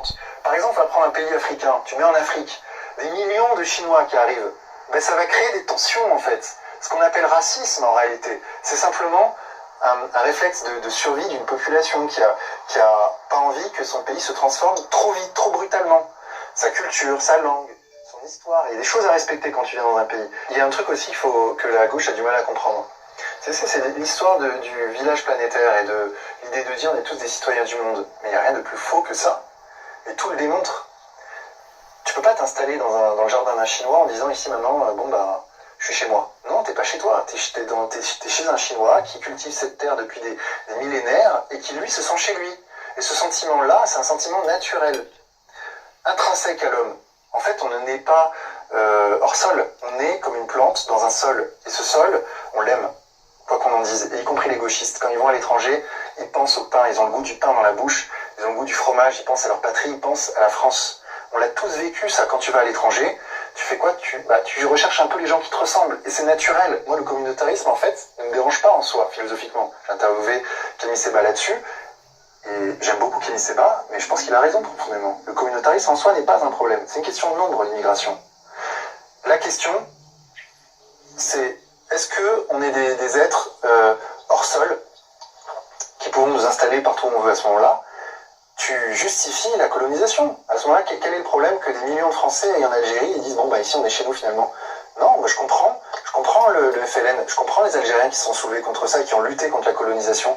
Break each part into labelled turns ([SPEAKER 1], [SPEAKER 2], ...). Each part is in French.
[SPEAKER 1] différentes. Par exemple, on va prendre un pays africain, tu mets en Afrique des millions de Chinois qui arrivent, ben ça va créer des tensions en fait. Ce qu'on appelle racisme en réalité, c'est simplement un réflexe de survie d'une population qui a pas envie que son pays se transforme trop vite, trop brutalement. Sa culture, sa langue, son histoire, il y a des choses à respecter quand tu viens dans un pays. Il y a un truc aussi que la gauche a du mal à comprendre. C'est l'histoire du village planétaire et de l'idée de dire on est tous des citoyens du monde. Mais il n'y a rien de plus faux que ça. Et tout le démontre. Tu peux pas t'installer dans le jardin d'un Chinois en disant ici maintenant, je suis chez moi. Non, t'es pas chez toi. T'es chez un Chinois qui cultive cette terre depuis des millénaires et qui lui se sent chez lui. Et ce sentiment-là, c'est un sentiment naturel, intrinsèque à l'homme. En fait, on ne naît pas hors sol. On naît comme une plante dans un sol. Et ce sol, on l'aime. Quoi qu'on en dise, et y compris les gauchistes, quand ils vont à l'étranger, ils pensent au pain, ils ont le goût du pain dans la bouche, ils ont le goût du fromage, ils pensent à leur patrie, ils pensent à la France. On l'a tous vécu ça, quand tu vas à l'étranger, tu fais quoi? Tu recherches un peu les gens qui te ressemblent, et c'est naturel. Moi, le communautarisme, en fait, ne me dérange pas en soi, philosophiquement. J'ai interviewé Kémy Séba là-dessus, et j'aime beaucoup Kémy Séba, mais je pense qu'il a raison profondément. Le communautarisme en soi n'est pas un problème, c'est une question de nombre, l'immigration. La question, c'est est-ce qu'on est des êtres hors sol qui pourront nous installer partout où on veut à ce moment-là? Tu justifies la colonisation. À ce moment-là, quel est le problème que des millions de Français aillent en Algérie et disent ici on est chez nous finalement? Non, moi je comprends le FLN, je comprends les Algériens qui se sont soulevés contre ça et qui ont lutté contre la colonisation.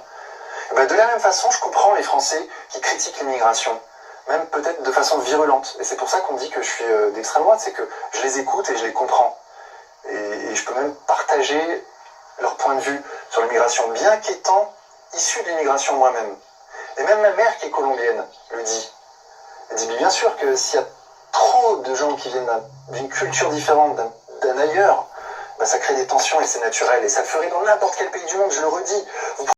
[SPEAKER 1] De la même façon, je comprends les Français qui critiquent l'immigration, même peut-être de façon virulente. Et c'est pour ça qu'on dit que je suis d'extrême droite, c'est que je les écoute et je les comprends. Et je peux même partager leur point de vue sur l'immigration, bien qu'étant issu de l'immigration moi-même. Et même ma mère, qui est colombienne, le dit. Elle dit bien sûr que s'il y a trop de gens qui viennent d'une culture différente, d'un ailleurs, ça crée des tensions et c'est naturel. Et ça le ferait dans n'importe quel pays du monde, je le redis.